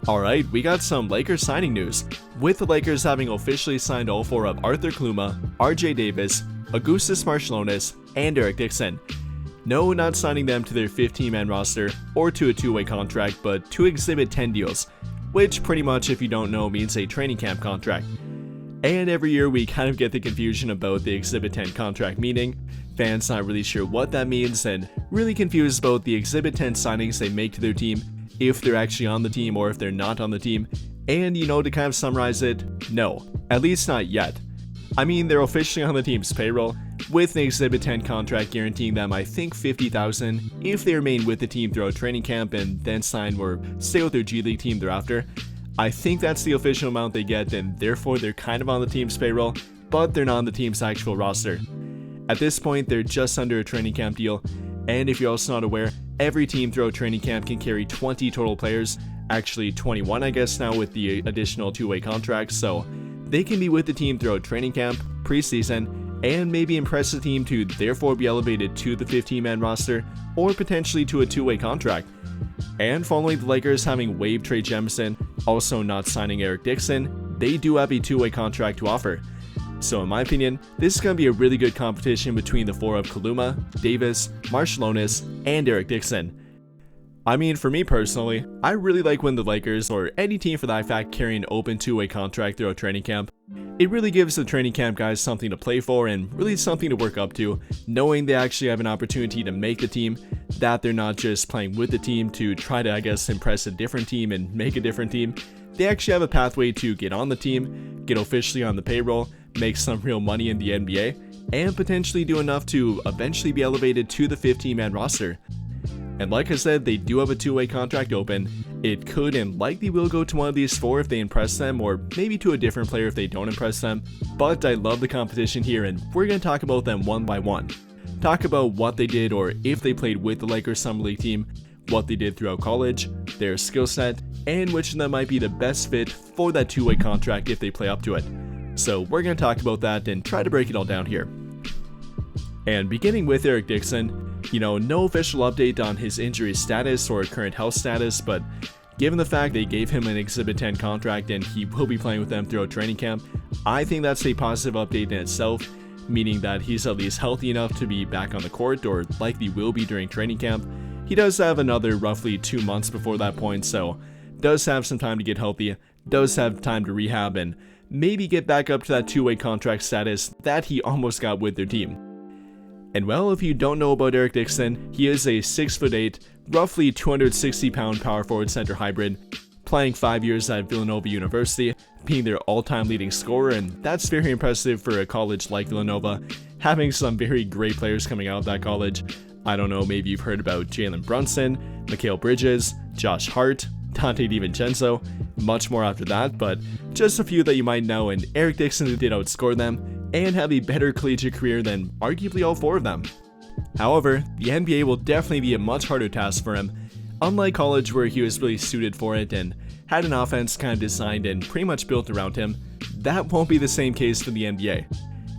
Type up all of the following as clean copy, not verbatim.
Alright, we got some Lakers signing news, with the Lakers having officially signed all four of Arthur Kaluma, RJ Davis, Augustus Marciulionis, and Eric Dixon. No, not signing them to their 15-man roster or to a two-way contract, but to Exhibit-10 deals, which pretty much, if you don't know, means a training camp contract. And every year we kind of get the confusion about the Exhibit-10 contract meaning, fans not really sure what that means, and really confused about the Exhibit-10 signings they make to their team, if they're actually on the team or if they're not on the team. And to kind of summarize it, no, at least not yet. I mean, they're officially on the team's payroll, with an Exhibit-10 contract guaranteeing them I think $50,000 if they remain with the team throughout training camp and then sign or stay with their G League team thereafter. I think that's the official amount they get, and therefore they're kind of on the team's payroll, but they're not on the team's actual roster. At this point, they're just under a training camp deal, and if you're also not aware, every team throughout training camp can carry 20 total players, actually 21 I guess now with the additional two-way contracts, so they can be with the team throughout training camp, preseason, and maybe impress the team to therefore be elevated to the 15-man roster, or potentially to a two-way contract. And following the Lakers having waived Trey Jemison, also not signing Eric Dixon, they do have a two-way contract to offer. So in my opinion, this is going to be a really good competition between the four of Kaluma, Davis, Marciulionis, and Eric Dixon. I mean, for me personally, I really like when the Lakers, or any team for that fact, carry an open two-way contract throughout training camp. It really gives the training camp guys something to play for and really something to work up to, knowing they actually have an opportunity to make the team, that they're not just playing with the team to try to, I guess, impress a different team and make a different team. They actually have a pathway to get on the team, get officially on the payroll, make some real money in the NBA, and potentially do enough to eventually be elevated to the 15-man roster. And like I said, they do have a two-way contract open. It could and likely will go to one of these four if they impress them, or maybe to a different player if they don't impress them. But I love the competition here, and we're going to talk about them one by one. Talk about what they did, or if they played with the Lakers Summer League team, what they did throughout college, their skill set, and which of them might be the best fit for that two-way contract if they play up to it. So we're going to talk about that and try to break it all down here. And beginning with Eric Dixon, no official update on his injury status or current health status, but given the fact they gave him an Exhibit-10 contract and he will be playing with them throughout training camp, I think that's a positive update in itself, meaning that he's at least healthy enough to be back on the court, or likely will be during training camp. He does have another roughly 2 months before that point, so does have some time to get healthy, does have time to rehab, and maybe get back up to that two-way contract status that he almost got with their team. And well, if you don't know about Eric Dixon, he is a 6'8", roughly 260-pound power forward center hybrid, playing 5 years at Villanova University, being their all-time leading scorer, and that's very impressive for a college like Villanova, having some very great players coming out of that college. I don't know, maybe you've heard about Jalen Brunson, Mikal Bridges, Josh Hart, Dante DiVincenzo, much more after that, but just a few that you might know, and Eric Dixon did outscore them and have a better collegiate career than arguably all four of them. However, the NBA will definitely be a much harder task for him. Unlike college, where he was really suited for it and had an offense kind of designed and pretty much built around him, that won't be the same case for the NBA.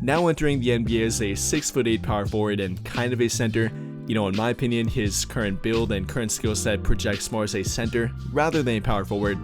Now entering the NBA as a 6'8" power forward and kind of a center, in my opinion, his current build and current skill set projects more as a center rather than a power forward.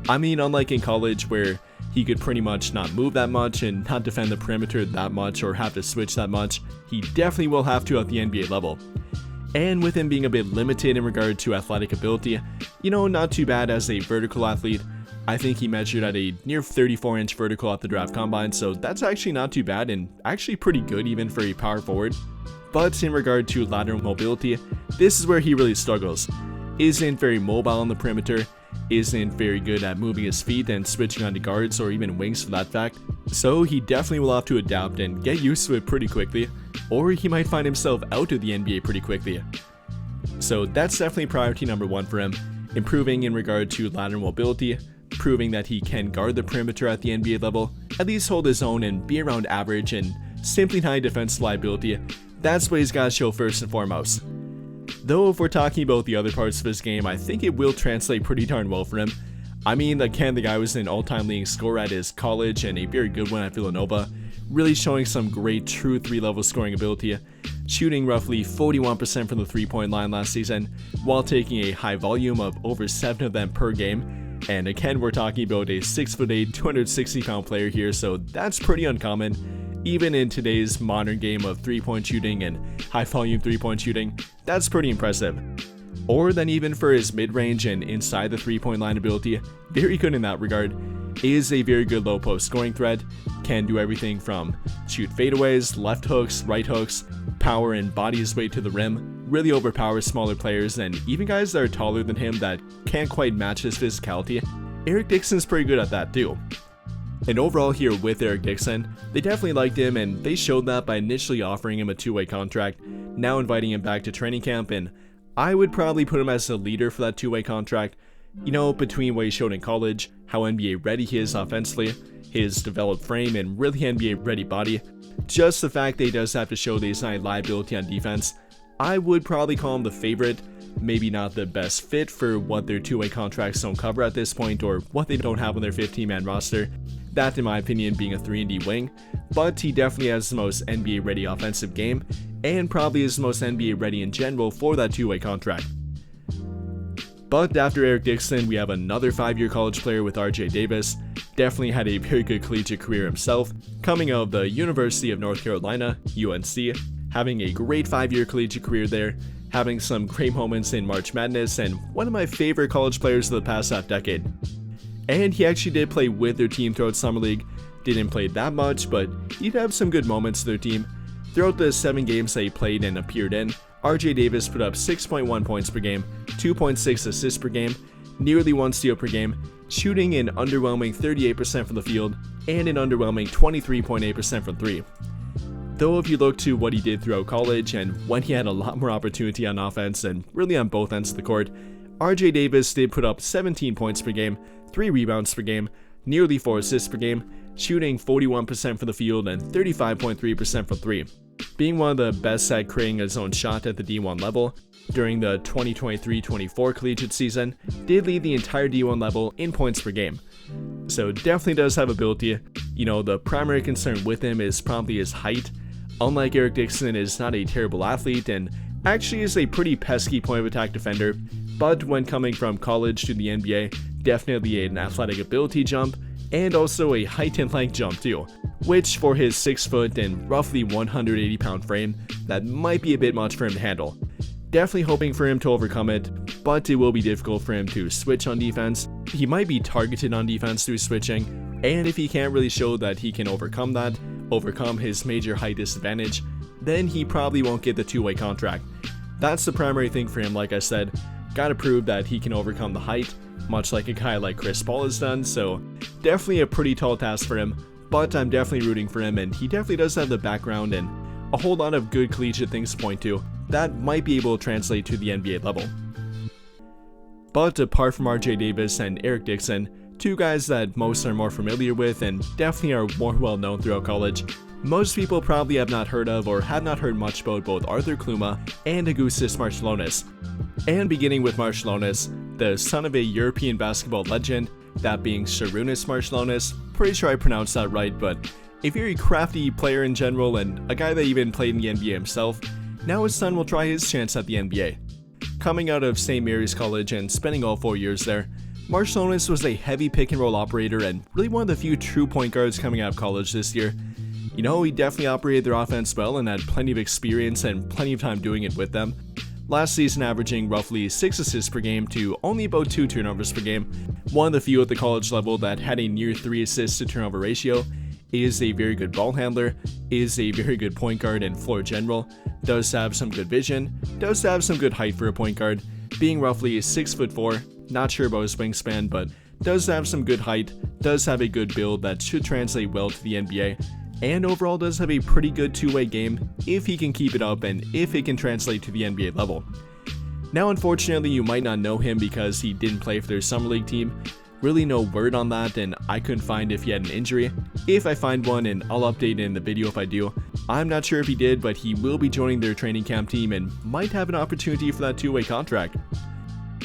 I mean, unlike in college where he could pretty much not move that much and not defend the perimeter that much or have to switch that much, he definitely will have to at the NBA level. And with him being a bit limited in regard to athletic ability, not too bad as a vertical athlete. I think he measured at a near 34-inch vertical at the draft combine, so that's actually not too bad and actually pretty good even for a power forward. But in regard to lateral mobility, this is where he really struggles. Isn't very mobile on the perimeter, isn't very good at moving his feet and switching onto guards or even wings for that fact, so he definitely will have to adapt and get used to it pretty quickly, or he might find himself out of the NBA pretty quickly. So that's definitely priority number one for him, improving in regard to lateral mobility, proving that he can guard the perimeter at the NBA level, at least hold his own and be around average, and simply high defensive liability. That's what he's got to show first and foremost. Though if we're talking about the other parts of his game, I think it will translate pretty darn well for him. I mean, again, the guy was an all-time leading scorer at his college and a very good one at Villanova, really showing some great true 3-level scoring ability, shooting roughly 41% from the 3-point line last season, while taking a high volume of over 7 of them per game, And again, we're talking about a 6'8", 260-pound player here, so that's pretty uncommon. Even in today's modern game of three-point shooting and high-volume three-point shooting, that's pretty impressive. Or then even for his mid-range and inside the three-point line ability, very good in that regard. Is a very good low-post scoring threat, can do everything from shoot fadeaways, left hooks, right hooks, power and body his way to the rim, really overpowers smaller players and even guys that are taller than him that can't quite match his physicality. Eric Dixon's pretty good at that too. And overall here with Eric Dixon, they definitely liked him and they showed that by initially offering him a two-way contract, now inviting him back to training camp, and I would probably put him as the leader for that two-way contract. You know, between what he showed in college, how NBA ready he is offensively, his developed frame and really NBA ready body, just the fact that he does have to show that he's not a liability on defense, I would probably call him the favorite. Maybe not the best fit for what their two-way contracts don't cover at this point or what they don't have on their 15-man roster. That, in my opinion, being a 3-and-D wing, but he definitely has the most NBA ready offensive game and probably is the most NBA ready in general for that two-way contract. But after Eric Dixon, we have another 5-year college player with RJ Davis. Definitely had a very good collegiate career himself, coming out of the University of North Carolina, UNC, having a great 5-year collegiate career there, having some great moments in March Madness, and one of my favorite college players of the past half-decade. And he actually did play with their team throughout Summer League. Didn't play that much, but he'd have some good moments to their team. Throughout the 7 games that he played and appeared in, RJ Davis put up 6.1 points per game, 2.6 assists per game, nearly 1 steal per game, shooting an underwhelming 38% from the field, and an underwhelming 23.8% from 3. Though if you look to what he did throughout college and when he had a lot more opportunity on offense and really on both ends of the court, RJ Davis did put up 17 points per game, 3 rebounds per game, nearly 4 assists per game, shooting 41% from the field and 35.3% from 3. Being one of the best at creating his own shot at the D1 level, during the 2023-24 collegiate season, did lead the entire D1 level in points per game. So definitely does have ability. You know, the primary concern with him is probably his height. Unlike Eric Dixon, is not a terrible athlete and actually is a pretty pesky point of attack defender, but when coming from college to the NBA, definitely an athletic ability jump, and also a height and length jump too, which for his 6 foot and roughly 180 pound frame, that might be a bit much for him to handle. Definitely hoping for him to overcome it, but it will be difficult for him to switch on defense. He might be targeted on defense through switching, and if he can't really show that he can overcome that, overcome his major height disadvantage, then he probably won't get the two-way contract. That's the primary thing for him, like I said. Gotta prove that he can overcome the height, much like a guy like Chris Paul has done, so definitely a pretty tall task for him, but I'm definitely rooting for him, and he definitely does have the background and a whole lot of good collegiate things to point to that might be able to translate to the NBA level. But apart from RJ Davis and Eric Dixon, 2 guys that most are more familiar with and definitely are more well known throughout college, most people probably have not heard of or have not heard much about both Arthur Kaluma and Augustus Marciulionis. And beginning with Marciulionis, the son of a European basketball legend, that being Sarunas Marciulionis, pretty sure I pronounced that right, but a very crafty player in general and a guy that even played in the NBA himself, now his son will try his chance at the NBA. Coming out of St. Mary's College and spending all 4 years there, Marciulionis was a heavy pick and roll operator and really one of the few true point guards coming out of college this year. You know, he definitely operated their offense well and had plenty of experience and plenty of time doing it with them. Last season averaging roughly 6 assists per game to only about 2 turnovers per game, one of the few at the college level that had a near 3 assists to turnover ratio, is a very good ball handler, is a very good point guard and floor general, does have some good vision, does have some good height for a point guard, being roughly 6'4", not sure about his wingspan, but does have some good height, does have a good build that should translate well to the NBA, and overall does have a pretty good two-way game if he can keep it up and if it can translate to the NBA level. Now unfortunately you might not know him because he didn't play for their summer league team. Really no word on that, and I couldn't find if he had an injury. If I find one, and I'll update it in the video if I do. I'm not sure if he did, but he will be joining their training camp team and might have an opportunity for that two-way contract.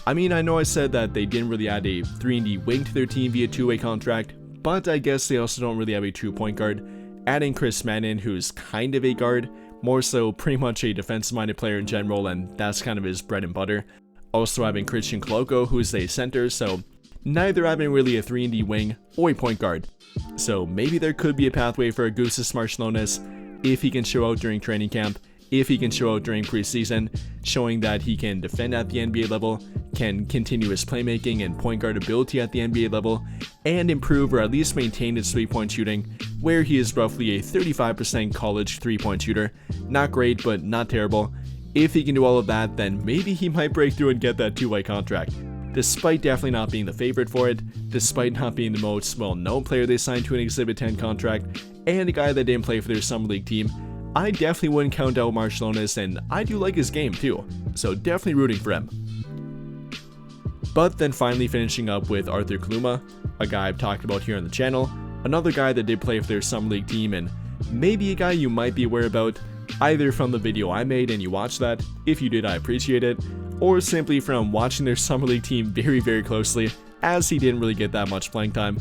I mean, I know I said that they didn't really add a 3-and-D wing to their team via two-way contract, but I guess they also don't really have a true point guard. Adding Chris Manning, who's kind of a guard, more so pretty much a defensive-minded player in general, and that's kind of his bread and butter. Also having Christian Koloko, who's a center, so neither having really a 3-and-D wing or a point guard. So maybe there could be a pathway for Augustus Marciulionis if he can show out during training camp, if he can show out during preseason, showing that he can defend at the NBA level, can continue his playmaking and point guard ability at the NBA level, and improve or at least maintain his 3-point shooting, where he is roughly a 35% college 3-point shooter. Not great, but not terrible. If he can do all of that, then maybe he might break through and get that 2-way contract. Despite definitely not being the favorite for it, despite not being the most well-known player they signed to an Exhibit-10 contract, and a guy that didn't play for their Summer League team, I definitely wouldn't count out Marciulionis, and I do like his game too, so definitely rooting for him. But then finally finishing up with Arthur Kaluma, a guy I've talked about here on the channel, another guy that did play for their Summer League team, and maybe a guy you might be aware about, either from the video I made and you watched that, if you did I appreciate it, or simply from watching their Summer League team very closely, as he didn't really get that much playing time.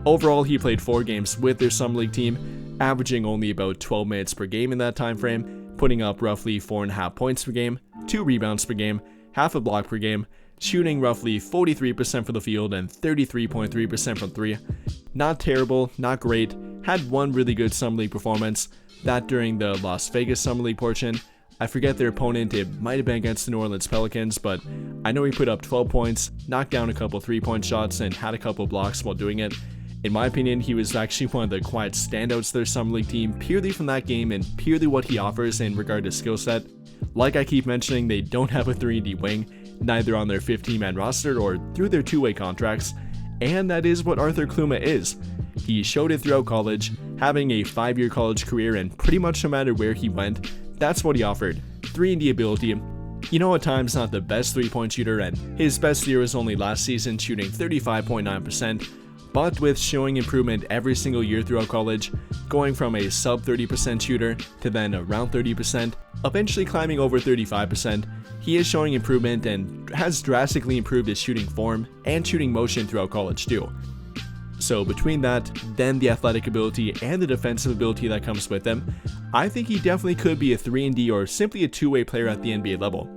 Overall, he played 4 games with their Summer League team, averaging only about 12 minutes per game in that time frame, putting up roughly 4.5 points per game, 2 rebounds per game, half a block per game, shooting roughly 43% from the field and 33.3% from 3. Not terrible, not great, had one really good Summer League performance, that during the Las Vegas Summer League portion. I forget their opponent, it might have been against the New Orleans Pelicans, but I know he put up 12 points, knocked down a couple 3-point shots, and had a couple blocks while doing it. In my opinion, he was actually one of the quiet standouts of their Summer League team, purely from that game and purely what he offers in regard to skill set. Like I keep mentioning, they don't have a 3-and-D wing, neither on their 15-man roster or through their 2-way contracts, and that is what Arthur Kaluma is. He showed it throughout college, having a 5-year college career, and pretty much no matter where he went, that's what he offered. 3-and-D ability. You know, at times not the best 3-point shooter, and his best year was only last season, shooting 35.9%, but with showing improvement every single year throughout college, going from a sub 30% shooter to then around 30%, eventually climbing over 35%, he is showing improvement and has drastically improved his shooting form and shooting motion throughout college too. So between that, then the athletic ability and the defensive ability that comes with him, I think he definitely could be a 3-and-D or simply a 2-way player at the NBA level.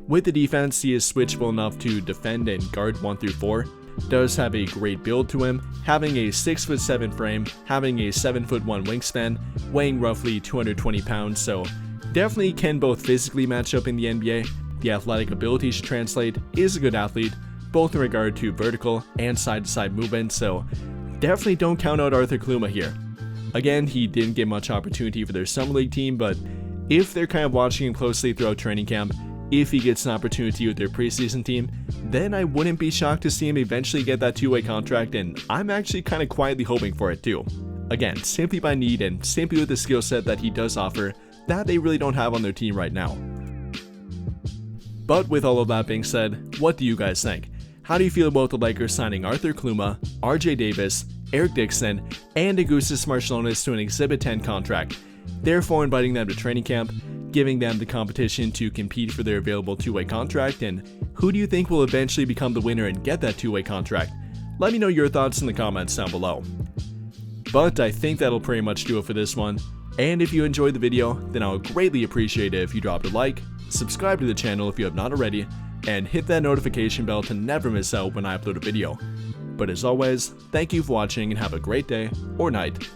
With the defense, he is switchable enough to defend and guard 1 through 4, does have a great build to him, having a 6'7" frame, having a 7'1" wingspan, weighing roughly 220 pounds, so definitely can both physically match up in the NBA, the athletic ability should translate, is a good athlete, both in regard to vertical and side-to-side movement, so definitely don't count out Arthur Kaluma here. Again, he didn't get much opportunity for their Summer League team, but if they're kind of watching him closely throughout training camp, if he gets an opportunity with their preseason team, then I wouldn't be shocked to see him eventually get that 2-way contract, and I'm actually kind of quietly hoping for it too. Again, simply by need and simply with the skill set that he does offer that they really don't have on their team right now. But with all of that being said, what do you guys think? How do you feel about the Lakers signing Arthur Kaluma, RJ Davis, Eric Dixon, and Augustus Marciulionis to an Exhibit-10 contract, therefore inviting them to training camp, giving them the competition to compete for their available 2-way contract, and who do you think will eventually become the winner and get that 2-way contract? Let me know your thoughts in the comments down below. But I think that'll pretty much do it for this one, and if you enjoyed the video, then I would greatly appreciate it if you dropped a like, subscribe to the channel if you have not already, and hit that notification bell to never miss out when I upload a video. But as always, thank you for watching and have a great day or night.